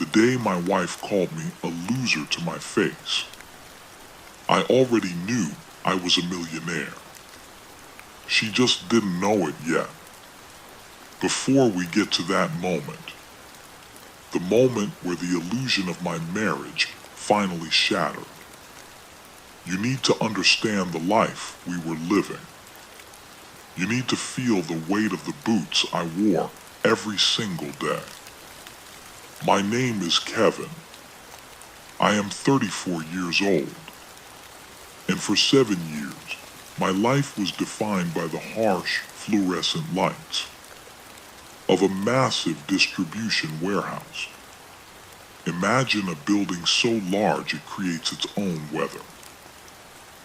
the day my wife called me a loser to my face. I already knew I was a millionaire. She just didn't know it yet. Before we get to that moment, the moment where the illusion of my marriage finally shattered, you need to understand the life we were living. You need to feel the weight of the boots I wore every single day. My name is Kevin. I am 34 years old. And for 7 years, my life was defined by the harsh fluorescent lights of a massive distribution warehouse. Imagine a building so large it creates its own weather.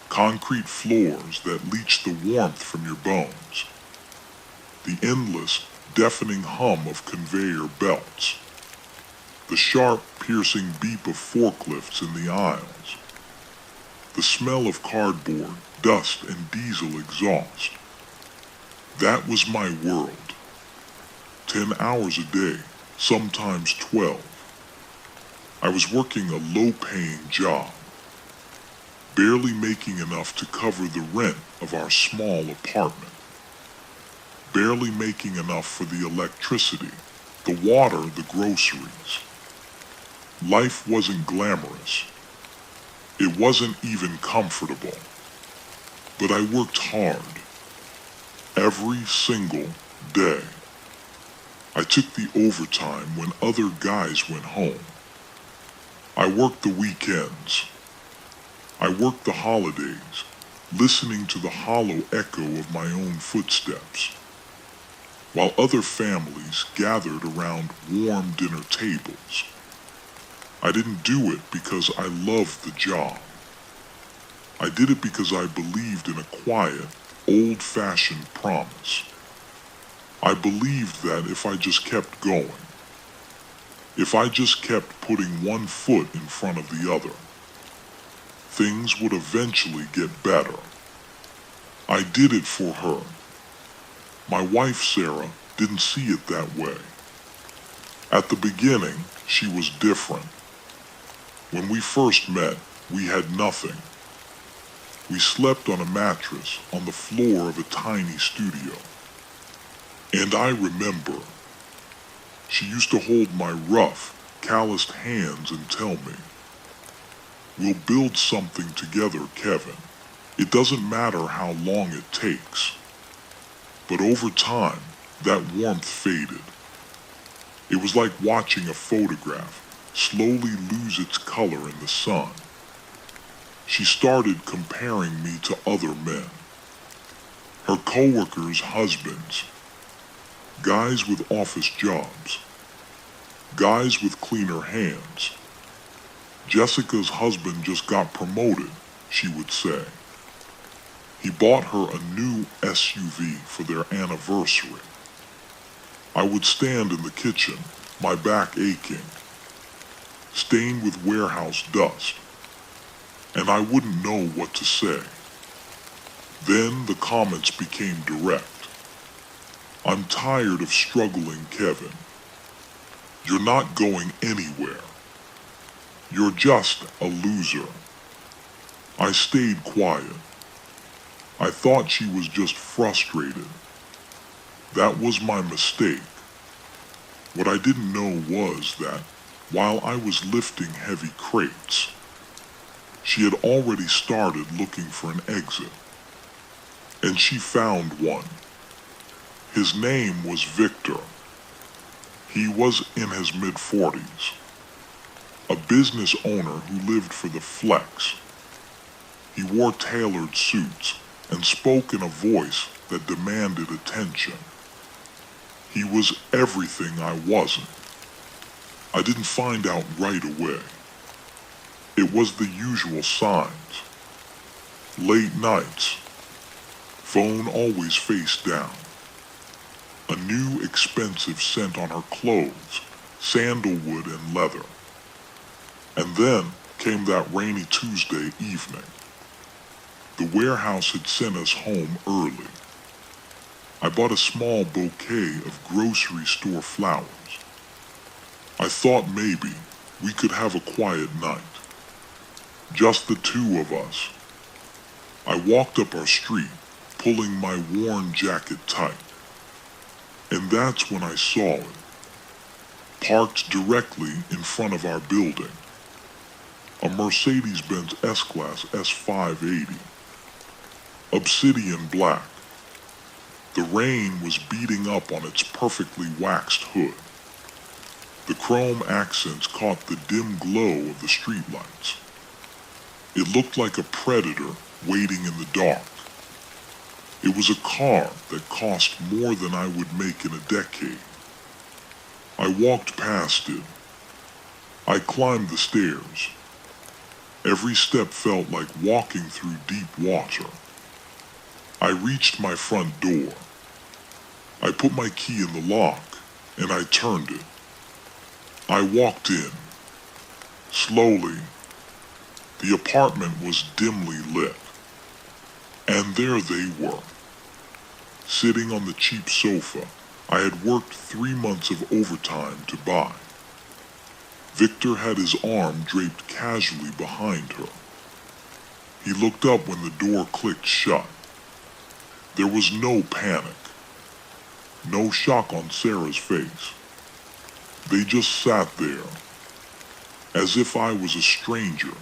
Concrete floors that leach the warmth from your bones. The endless, deafening hum of conveyor belts. The sharp, piercing beep of forklifts in the aisles. The smell of cardboard, dust, and diesel exhaust. That was my world. 10 hours a day, sometimes 12. I was working a low-paying job, barely making enough to cover the rent of our small apartment, barely making enough for the electricity, the water, the groceries. Life wasn't glamorous. It wasn't even comfortable. But I worked hard, every single day. I took the overtime when other guys went home. I worked the weekends. I worked the holidays, listening to the hollow echo of my own footsteps, while other families gathered around warm dinner tables. I didn't do it because I loved the job. I did it because I believed in a quiet, old-fashioned promise. I believed that if I just kept going, if I just kept putting one foot in front of the other, things would eventually get better. I did it for her. My wife, Sarah, didn't see it that way. At the beginning, she was different. When we first met, we had nothing. We slept on a mattress on the floor of a tiny studio. And I remember, she used to hold my rough, calloused hands and tell me, "We'll build something together, Kevin. It doesn't matter how long it takes." But over time, that warmth faded. It was like watching a photograph slowly lose its color in the sun. She started comparing me to other men. Her coworkers' husbands. Guys with office jobs. Guys with cleaner hands. Jessica's husband just got promoted, she would say. He bought her a new SUV for their anniversary. I would stand in the kitchen, my back aching, stained with warehouse dust, and I wouldn't know what to say. Then the comments became direct. "I'm tired of struggling, Kevin. You're not going anywhere. You're just a loser." I stayed quiet. I thought she was just frustrated. That was my mistake. What I didn't know was that while I was lifting heavy crates, she had already started looking for an exit. And she found one. His name was Victor. He was in his mid-40s, a business owner who lived for the flex. He wore tailored suits and spoke in a voice that demanded attention. He was everything I wasn't. I didn't find out right away. It was the usual signs. Late nights. Phone always face down. A new expensive scent on her clothes, sandalwood and leather. And then came that rainy Tuesday evening. The warehouse had sent us home early. I bought a small bouquet of grocery store flowers. I thought maybe we could have a quiet night. Just the two of us. I walked up our street, pulling my worn jacket tight. And that's when I saw it, parked directly in front of our building. A Mercedes S-Class S580. Obsidian black. The rain was beating up on its perfectly waxed hood. The chrome accents caught the dim glow of the streetlights. It looked like a predator waiting in the dark. It was a car that cost more than I would make in a decade. I walked past it. I climbed the stairs. Every step felt like walking through deep water. I reached my front door. I put my key in the lock, and I turned it. I walked in. Slowly. The apartment was dimly lit. And there they were, sitting on the cheap sofa I had worked 3 months of overtime to buy. Victor had his arm draped casually behind her. He looked up when the door clicked shut. There was no panic, no shock on Sarah's face. They just sat there, as if I was a stranger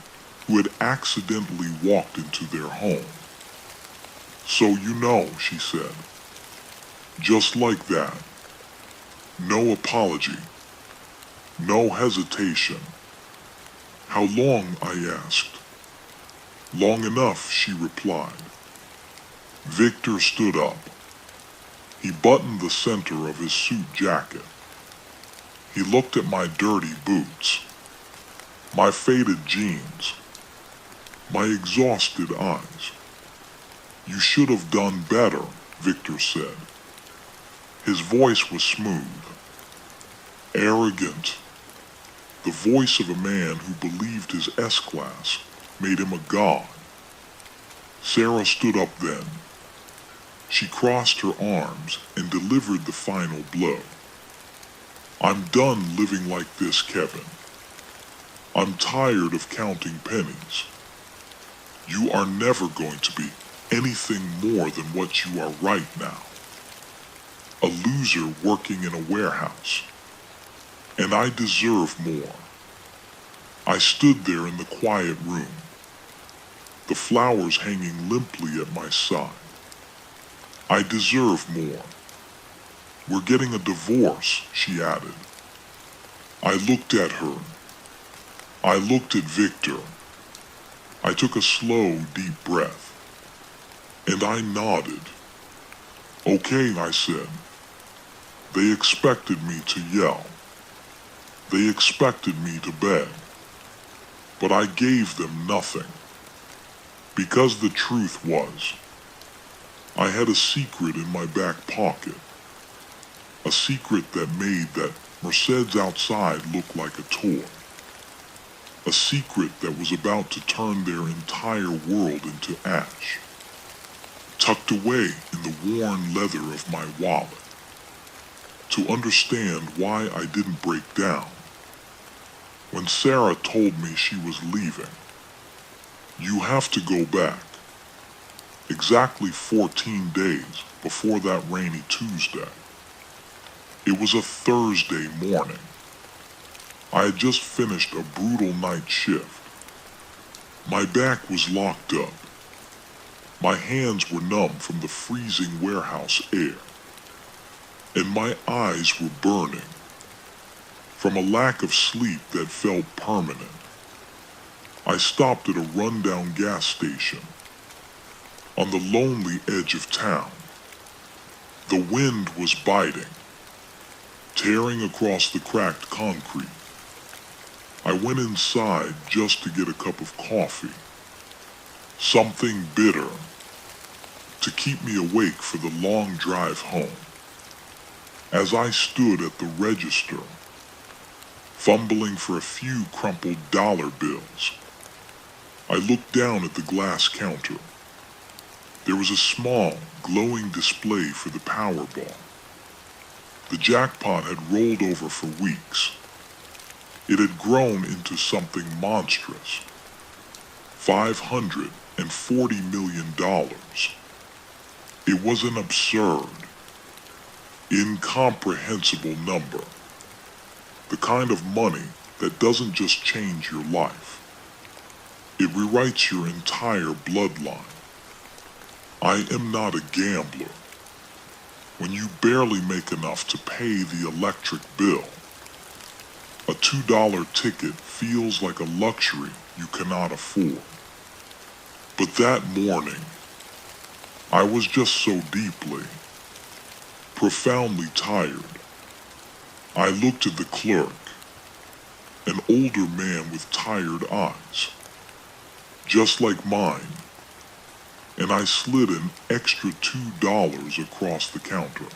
who had accidentally walked into their home. "So you know," she said. Just like that. No apology. No hesitation. "How long?" I asked. "Long enough," she replied. Victor stood up. He buttoned the center of his suit jacket. He looked at my dirty boots, my faded jeans, my exhausted eyes. "You should have done better," Victor said. His voice was smooth, arrogant, the voice of a man who believed his S-Class made him a god. Sarah stood up then. She crossed her arms and delivered the final blow. "I'm done living like this, Kevin. I'm tired of counting pennies. You are never going to be anything more than what you are right now. A loser working in a warehouse. And I deserve more." I stood there in the quiet room, the flowers hanging limply at my side. "I deserve more. We're getting a divorce," she added. I looked at her. I looked at Victor. I took a slow, deep breath. And I nodded. "Okay," I said. They expected me to yell. They expected me to beg. But I gave them nothing. Because the truth was, I had a secret in my back pocket. A secret that made that Mercedes outside look like a toy. A secret that was about to turn their entire world into ash. Tucked away in the worn leather of my wallet. To understand why I didn't break down. When Sarah told me she was leaving, "You have to go back." Exactly 14 days before that rainy Tuesday. It was a Thursday morning. I had just finished a brutal night shift. My back was locked up. My hands were numb from the freezing warehouse air. And my eyes were burning from a lack of sleep that felt permanent. I stopped at a rundown gas station on the lonely edge of town. The wind was biting, tearing across the cracked concrete. I went inside just to get a cup of coffee, something bitter, to keep me awake for the long drive home. As I stood at the register, fumbling for a few crumpled dollar bills, I looked down at the glass counter. There was a small, glowing display for the Powerball. The jackpot had rolled over for weeks. It had grown into something monstrous. $540 million. It was an absurd, incomprehensible number. The kind of money that doesn't just change your life. It rewrites your entire bloodline. I am not a gambler. When you barely make enough to pay the electric bill, a $2 ticket feels like a luxury you cannot afford. But that morning, I was just so deeply, profoundly tired. I looked at the clerk, an older man with tired eyes, just like mine, and I slid an extra $2 across the counter.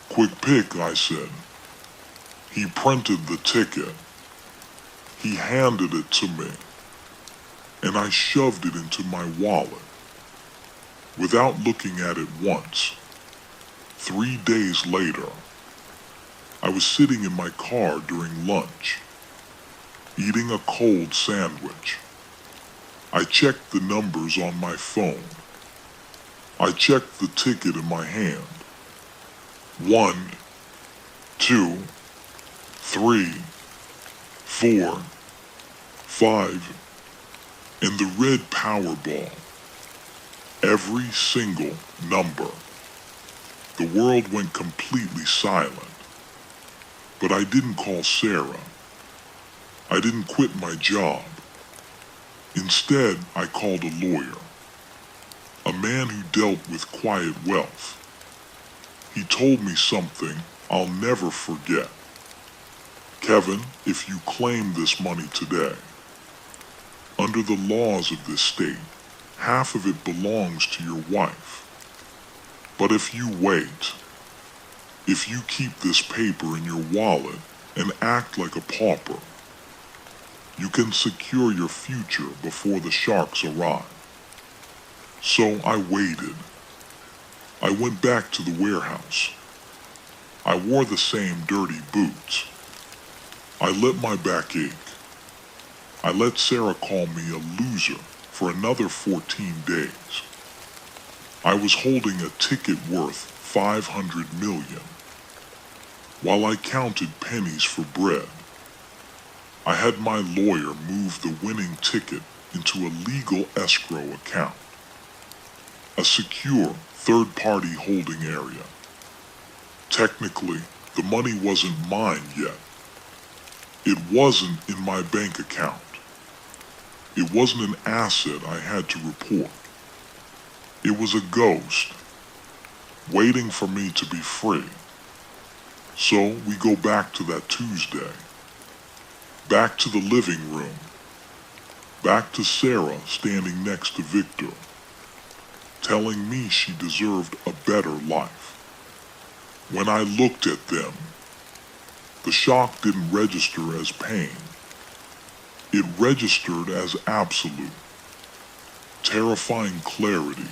"Quick pick," I said. He printed the ticket. He handed it to me, and I shoved it into my wallet. Without looking at it once, 3 days later, I was sitting in my car during lunch, eating a cold sandwich. I checked the numbers on my phone. I checked the ticket in my hand. 1, 2, 3, 4, 5, and the red Powerball. Every single number. The world went completely silent. But I didn't call Sarah. I didn't quit my job. Instead, I called a lawyer, a man who dealt with quiet wealth. He told me something I'll never forget. "Kevin, if you claim this money today, under the laws of this state, half of it belongs to your wife. But if you wait, if you keep this paper in your wallet and act like a pauper, you can secure your future before the sharks arrive." So I waited. I went back to the warehouse. I wore the same dirty boots. I let my back ache. I let Sarah call me a loser for another 14 days. I was holding a ticket worth $500 million. While I counted pennies for bread, I had my lawyer move the winning ticket into a legal escrow account, a secure third-party holding area. Technically, the money wasn't mine yet. It wasn't in my bank account. It wasn't an asset I had to report. It was a ghost, waiting for me to be free. So we go back to that Tuesday. Back to the living room. Back to Sarah standing next to Victor, telling me she deserved a better life. When I looked at them, the shock didn't register as pain. It registered as absolute, terrifying clarity.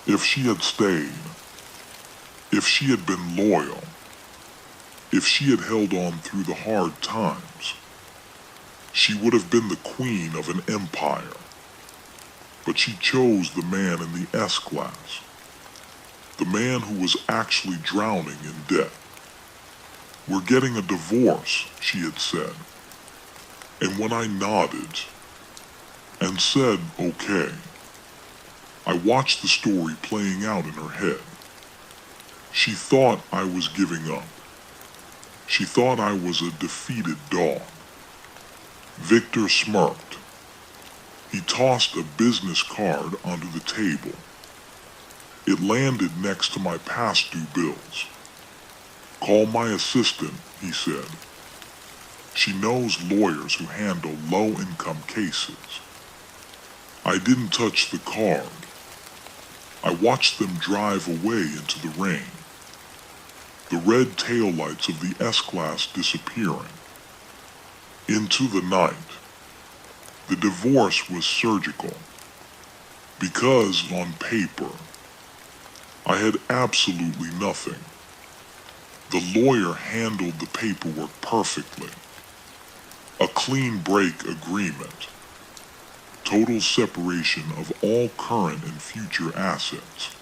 If she had stayed, if she had been loyal, if she had held on through the hard times, she would have been the queen of an empire. But she chose the man in the S-Class, the man who was actually drowning in debt. "We're getting a divorce," she had said. And when I nodded and said, "Okay," I watched the story playing out in her head. She thought I was giving up. She thought I was a defeated dog. Victor smirked. He tossed a business card onto the table. It landed next to my past due bills. "Call my assistant," he said. "She knows lawyers who handle low-income cases." I didn't touch the card. I watched them drive away into the rain, the red taillights of the S-Class disappearing. Into the night. The divorce was surgical, because on paper, I had absolutely nothing. The lawyer handled the paperwork perfectly. clean break agreement. Total separation of all current and future assets,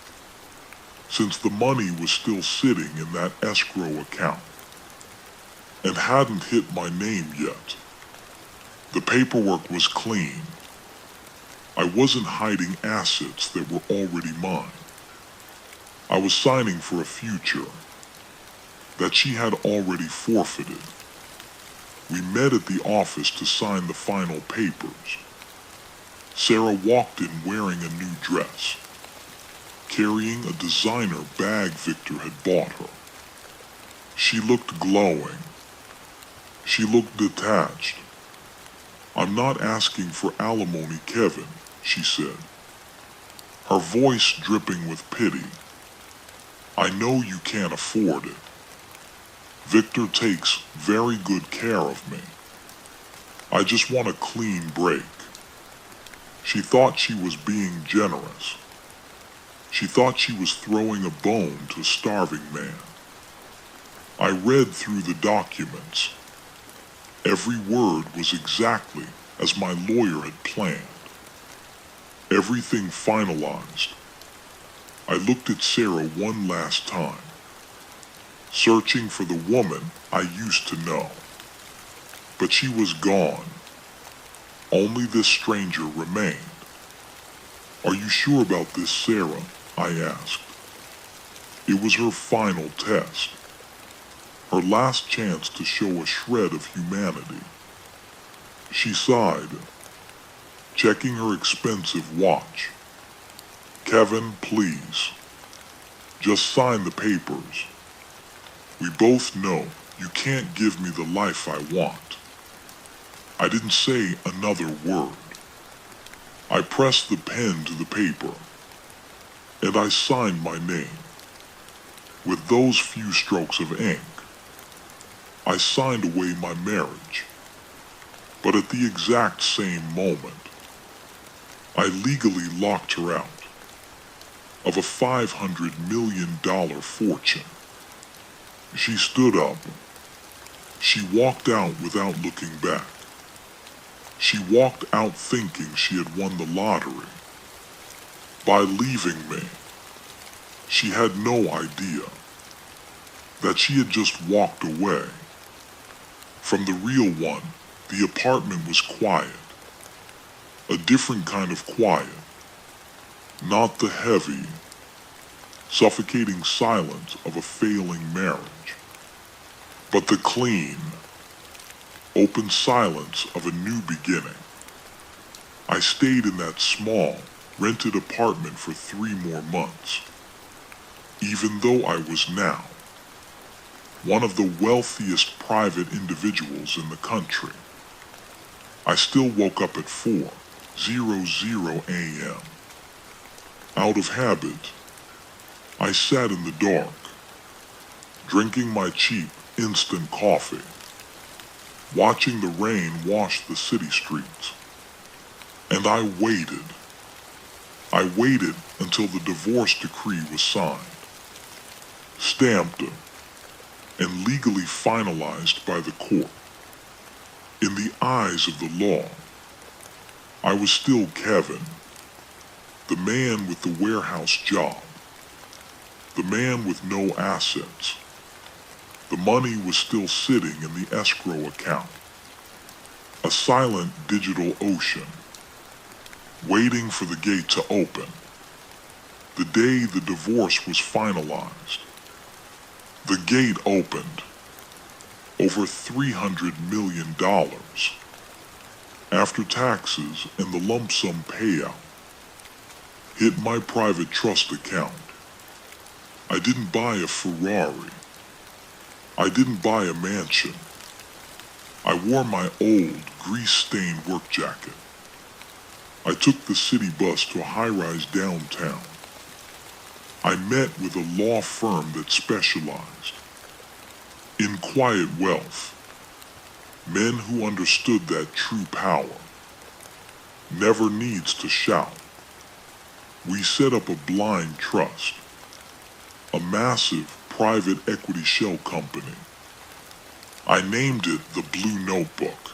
since the money was still sitting in that escrow account and hadn't hit my name yet. The paperwork was clean. I wasn't hiding assets that were already mine. I was signing for a future that she had already forfeited. We met at the office to sign the final papers. Sarah walked in wearing a new dress, carrying a designer bag Victor had bought her. She looked glowing. She looked detached. "I'm not asking for alimony, Kevin," she said, her voice dripping with pity. "I know you can't afford it. Victor takes very good care of me. I just want a clean break." She thought she was being generous. She thought she was throwing a bone to a starving man. I read through the documents. Every word was exactly as my lawyer had planned. Everything finalized. I looked at Sarah one last time, searching for the woman I used to know. But she was gone. Only this stranger remained. "Are you sure about this, Sarah?" I asked. It was her final test, her last chance to show a shred of humanity. She sighed, checking her expensive watch. "Kevin, please, just sign the papers. We both know you can't give me the life I want." I didn't say another word. I pressed the pen to the paper, and I signed my name. With those few strokes of ink, I signed away my marriage. But at the exact same moment, I legally locked her out of a $500 million fortune. She stood up. She walked out without looking back. She walked out thinking she had won the lottery. By leaving me, she had no idea that she had just walked away. From the real one, the apartment was quiet. A different kind of quiet. Not the heavy, suffocating silence of a failing marriage, but the clean, open silence of a new beginning. I stayed in that small, rented apartment for 3 more months, even though I was now one of the wealthiest private individuals in the country. I still woke up at 4:00 a.m. Out of habit, I sat in the dark, drinking my cheap instant coffee, watching the rain wash the city streets. And I waited. I waited until the divorce decree was signed, stamped and legally finalized by the court. In the eyes of the law, I was still Kevin, the man with the warehouse job, the man with no assets. The money was still sitting in the escrow account, a silent digital ocean, waiting for the gate to open. The day the divorce was finalized, the gate opened. Over $300 million after taxes and the lump sum payout hit my private trust account. I didn't buy a Ferrari. I didn't buy a mansion. I wore my old, grease-stained work jacket. I took the city bus to a high-rise downtown. I met with a law firm that specialized in quiet wealth, men who understood that true power never needs to shout. We set up a blind trust, a massive private equity shell company. I named it the Blue Notebook.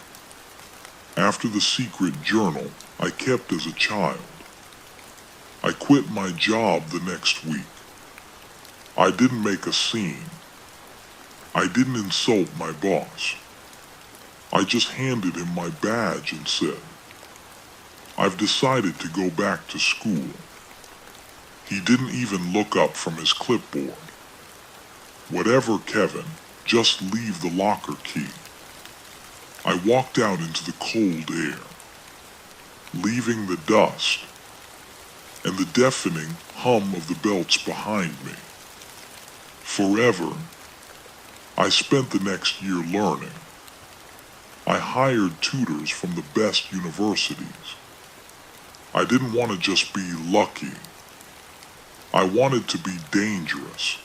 after the secret journal I kept as a child. I quit my job the next week. I didn't make a scene. I didn't insult my boss. I just handed him my badge and said, "I've decided to go back to school." He didn't even look up from his clipboard. "Whatever, Kevin, just leave the locker key." I walked out into the cold air, leaving the dust and the deafening hum of the belts behind me. Forever, I spent the next year learning. I hired tutors from the best universities. I didn't want to just be lucky. I wanted to be dangerous.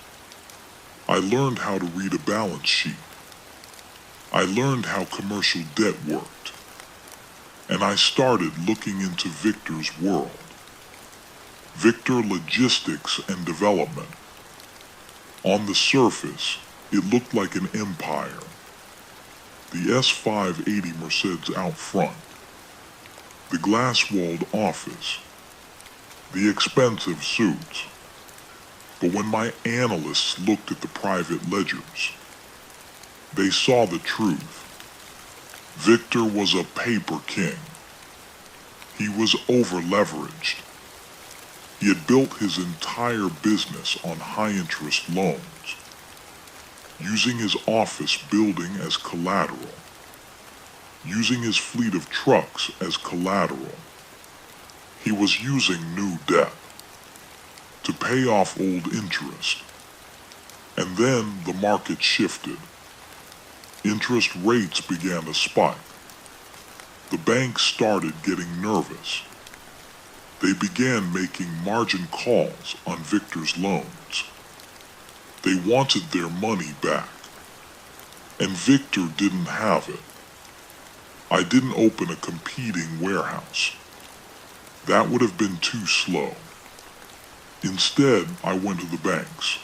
I learned how to read a balance sheet. I learned how commercial debt worked. And I started looking into Victor's world. Victor Logistics and Development. On the surface, it looked like an empire. The S580 Mercedes out front, the glass-walled office, the expensive suits. But when my analysts looked at the private ledgers, they saw the truth. Victor was a paper king. He was over-leveraged. He had built his entire business on high-interest loans, using his office building as collateral, using his fleet of trucks as collateral. He was using new debt to pay off old interest. And then the market shifted. Interest rates began to spike. The banks started getting nervous. They began making margin calls on Victor's loans. They wanted their money back. And Victor didn't have it. I didn't open a competing warehouse. That would have been too slow. Instead, I went to the banks,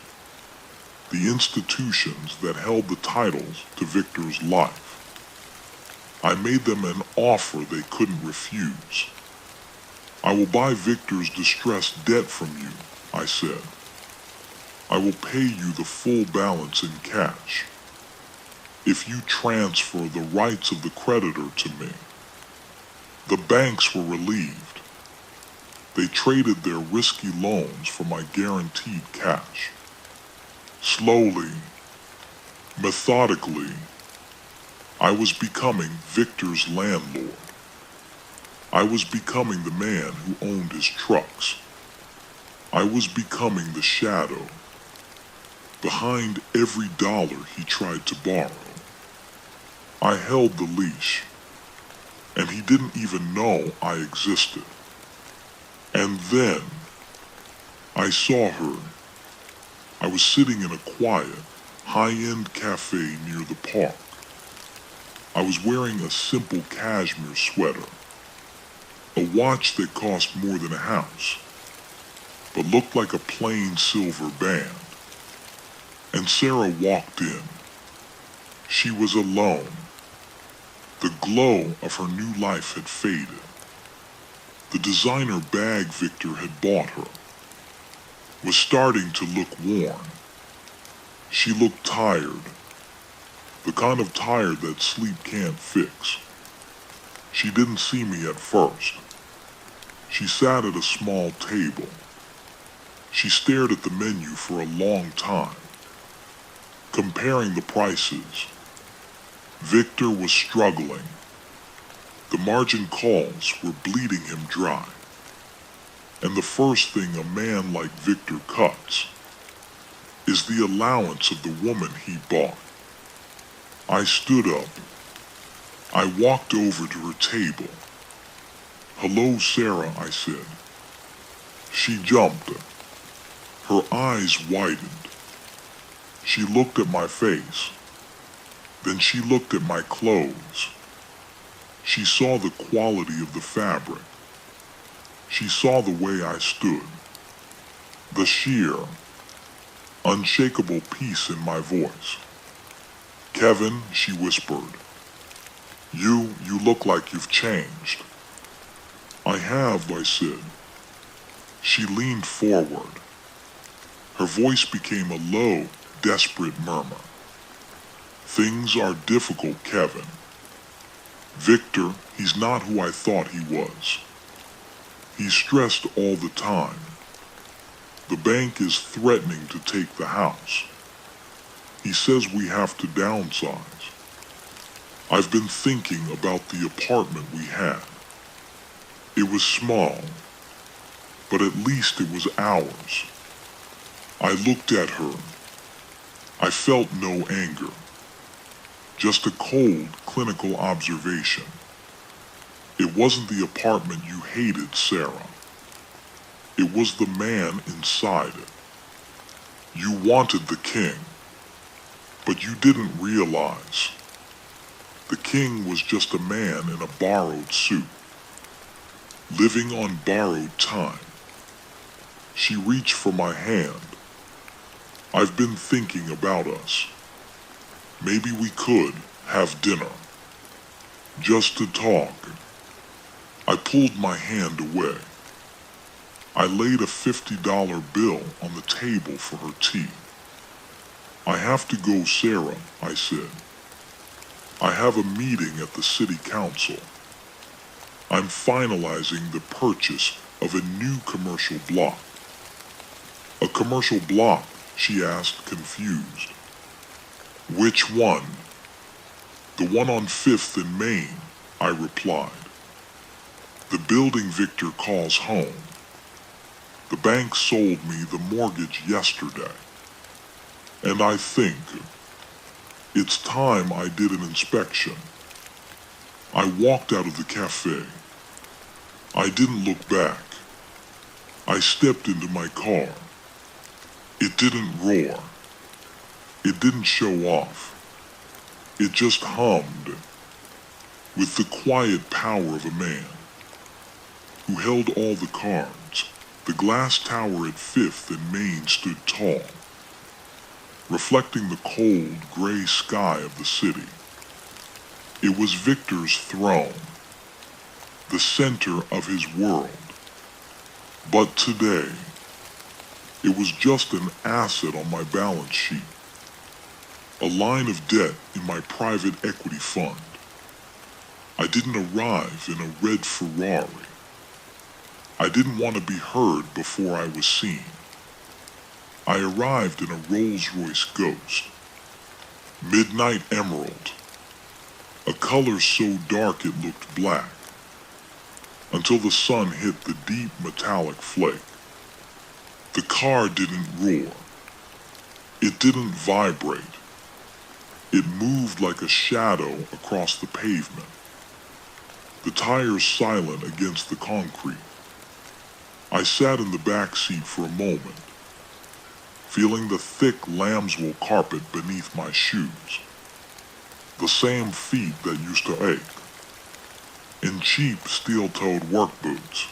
the institutions that held the titles to Victor's life. I made them an offer they couldn't refuse. "I will buy Victor's distressed debt from you," I said. "I will pay you the full balance in cash if you transfer the rights of the creditor to me." The banks were relieved. They traded their risky loans for my guaranteed cash. Slowly, methodically, I was becoming Victor's landlord. I was becoming the man who owned his trucks. I was becoming the shadow behind every dollar he tried to borrow. I held the leash, and he didn't even know I existed. And then, I saw her. I was sitting in a quiet, high-end cafe near the park. I was wearing a simple cashmere sweater, a watch that cost more than a house, but looked like a plain silver band. And Sarah walked in. She was alone. The glow of her new life had faded. The designer bag Victor had bought her was starting to look worn. She looked tired, the kind of tired that sleep can't fix. She didn't see me at first. She sat at a small table. She stared at the menu for a long time, comparing the prices. Victor was struggling. The margin calls were bleeding him dry. And the first thing a man like Victor cuts is the allowance of the woman he bought. I stood up. I walked over to her table. "Hello, Sarah," I said. She jumped. Her eyes widened. She looked at my face. Then she looked at my clothes. She saw the quality of the fabric. She saw the way I stood. The sheer, unshakable peace in my voice. "Kevin," she whispered, You look like you've changed." "I have," I said. She leaned forward. Her voice became a low, desperate murmur. "Things are difficult, Kevin. Victor, he's not who I thought he was. He's stressed all the time. The bank is threatening to take the house. He says we have to downsize. I've been thinking about the apartment we had. It was small, but at least it was ours." I looked at her. I felt no anger, just a cold, clinical observation. It wasn't the apartment you hated, Sarah. It was the man inside it. You wanted the king, but you didn't realize the king was just a man in a borrowed suit, living on borrowed time. She reached for my hand. "I've been thinking about us. Maybe we could have dinner, just to talk." I pulled my hand away. I laid a $50 bill on the table for her tea. "I have to go, Sarah," I said. "I have a meeting at the city council. I'm finalizing the purchase of a new commercial block." "A commercial block?" she asked, confused. "Which one?" "The one on 5th and Main," I replied. "The building Victor calls home. The bank sold me the mortgage yesterday, and I think it's time I did an inspection." I walked out of the cafe. I didn't look back. I stepped into my car. It didn't roar. It didn't show off. It just hummed with the quiet power of a man who held all the cards. The glass tower at 5th and Main stood tall, reflecting the cold, gray sky of the city. It was Victor's throne, the center of his world. But today, it was just an asset on my balance sheet, a line of debt in my private equity fund. I didn't arrive in a red Ferrari. I didn't want to be heard before I was seen. I arrived in a Rolls-Royce Ghost, midnight emerald, a color so dark it looked black, until the sun hit the deep metallic flake. The car didn't roar. It didn't vibrate. It moved like a shadow across the pavement, the tires silent against the concrete. I sat in the back seat for a moment, feeling the thick lambswool carpet beneath my shoes, the same feet that used to ache. In cheap steel-toed work boots,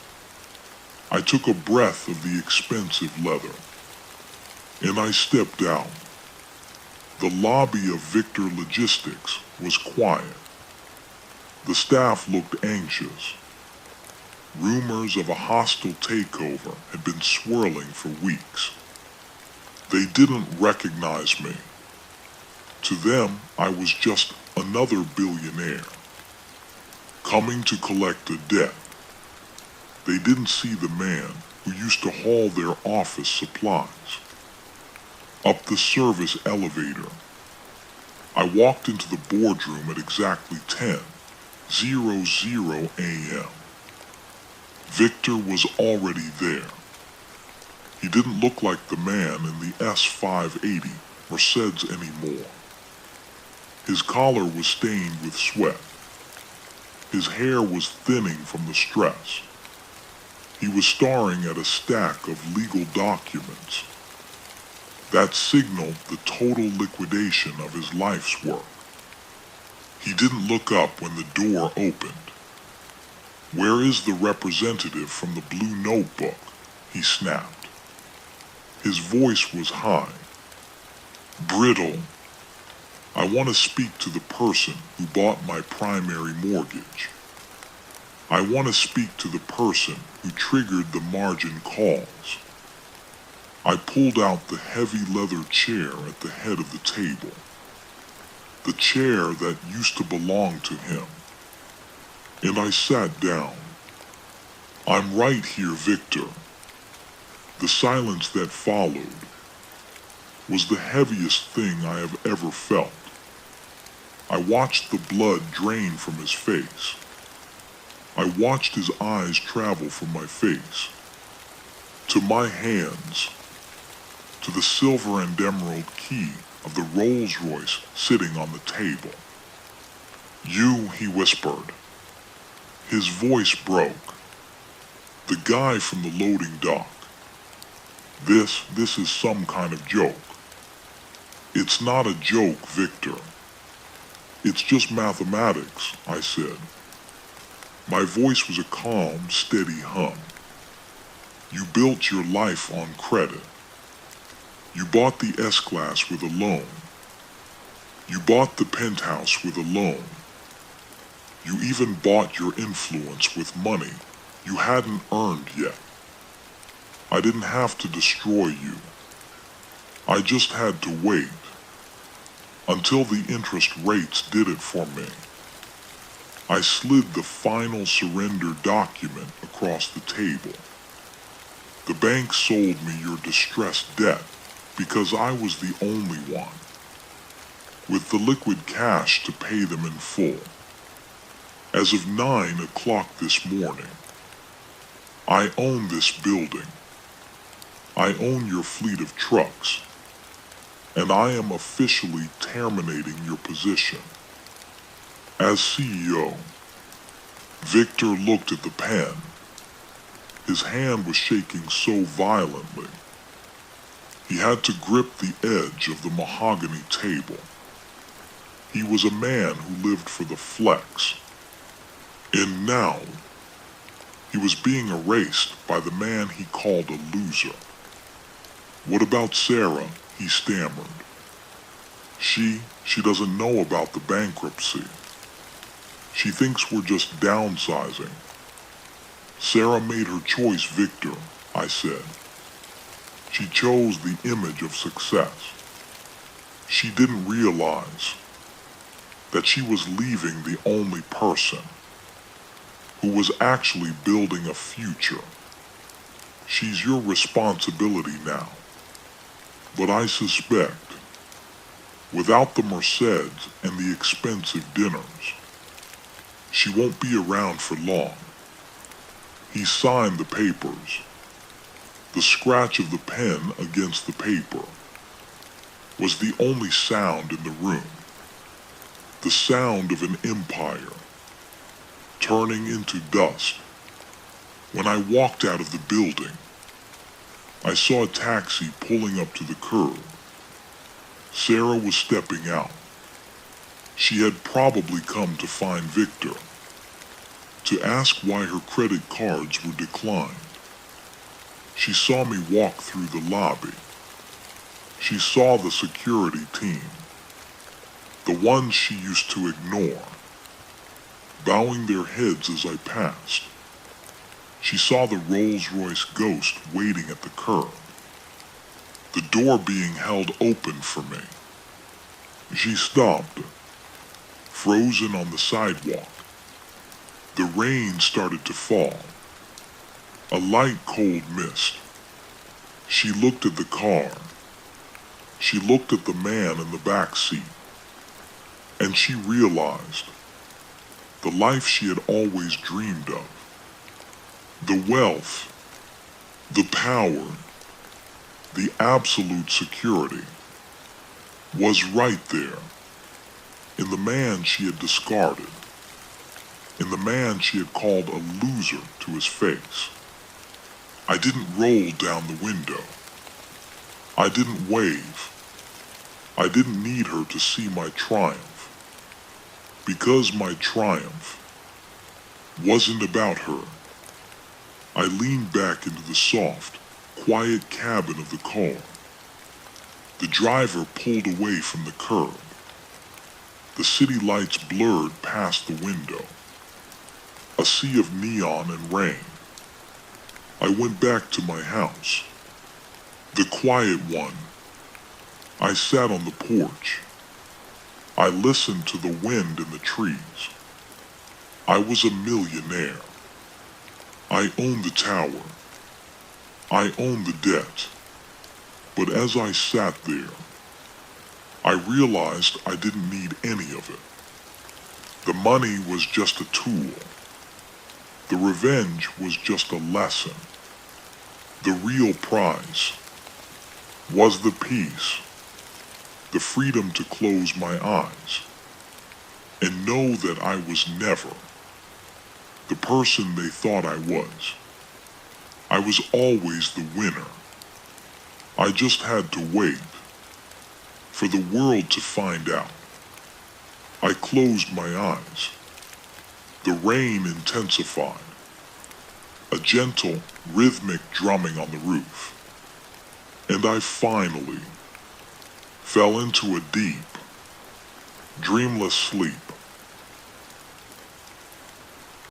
I took a breath of the expensive leather, and I stepped out. The lobby of Victor Logistics was quiet. The staff looked anxious. Rumors of a hostile takeover had been swirling for weeks. They didn't recognize me. To them, I was just another billionaire, coming to collect a debt. They didn't see the man who used to haul their office supplies up the service elevator. I walked into the boardroom at exactly 10:00 a.m. Victor was already there. He didn't look like the man in the S580 Mercedes anymore. His collar was stained with sweat. His hair was thinning from the stress. He was staring at a stack of legal documents that signaled the total liquidation of his life's work. He didn't look up when the door opened. "Where is the representative from the blue notebook?" he snapped. His voice was high, brittle, I want to speak to the person who bought my primary mortgage. I want to speak to the person who triggered the margin calls. I pulled out the heavy leather chair at the head of the table, the chair that used to belong to him, and I sat down. I'm right here, Victor. The silence that followed was the heaviest thing I have ever felt. I watched the blood drain from his face. I watched his eyes travel from my face to my hands, to the silver and emerald key of the Rolls-Royce sitting on the table. You, he whispered. His voice broke. The guy from the loading dock. This is some kind of joke. It's not a joke, Victor. It's just mathematics, I said. My voice was a calm, steady hum. You built your life on credit. You bought the S-Class with a loan. You bought the penthouse with a loan. You even bought your influence with money you hadn't earned yet. I didn't have to destroy you. I just had to wait until the interest rates did it for me. I slid the final surrender document across the table. The bank sold me your distressed debt because I was the only one with the liquid cash to pay them in full. As of 9 o'clock this morning, I own this building. I own your fleet of trucks, and I am officially terminating your position as CEO. Victor looked at the pen. His hand was shaking so violently, he had to grip the edge of the mahogany table. He was a man who lived for the flex, and now he was being erased by the man he called a loser. What about Sarah? He stammered. She doesn't know about the bankruptcy. She thinks we're just downsizing. Sarah made her choice, Victor, I said. She chose the image of success. She didn't realize that she was leaving the only person who was actually building a future. She's your responsibility now. But I suspect, without the Mercedes and the expensive dinners, she won't be around for long. He signed the papers. The scratch of the pen against the paper was the only sound in the room. The sound of an empire turning into dust. When I walked out of the building, I saw a taxi pulling up to the curb. Sarah was stepping out. She had probably come to find Victor, to ask why her credit cards were declined. She saw me walk through the lobby. She saw the security team, the ones she used to ignore, bowing their heads as I passed. She saw the Rolls-Royce Ghost waiting at the curb, the door being held open for me. She stopped, frozen on the sidewalk. The rain started to fall, a light cold mist. She looked at the car. She looked at the man in the back seat, and she realized the life she had always dreamed of. The wealth, the power, the absolute security was right there in the man she had discarded, in the man she had called a loser to his face. I didn't roll down the window. I didn't wave. I didn't need her to see my triumph, because my triumph wasn't about her. I leaned back into the soft, quiet cabin of the car. The driver pulled away from the curb. The city lights blurred past the window, a sea of neon and rain. I went back to my house, the quiet one. I sat on the porch. I listened to the wind in the trees. I was a millionaire. I owned the tower. I owned the debt. But as I sat there, I realized I didn't need any of it. The money was just a tool. The revenge was just a lesson. The real prize was the peace, the freedom to close my eyes and know that I was never the person they thought I was. I was always the winner. I just had to wait for the world to find out. I closed my eyes. The rain intensified, a gentle, rhythmic drumming on the roof, and I finally fell into a deep, dreamless sleep.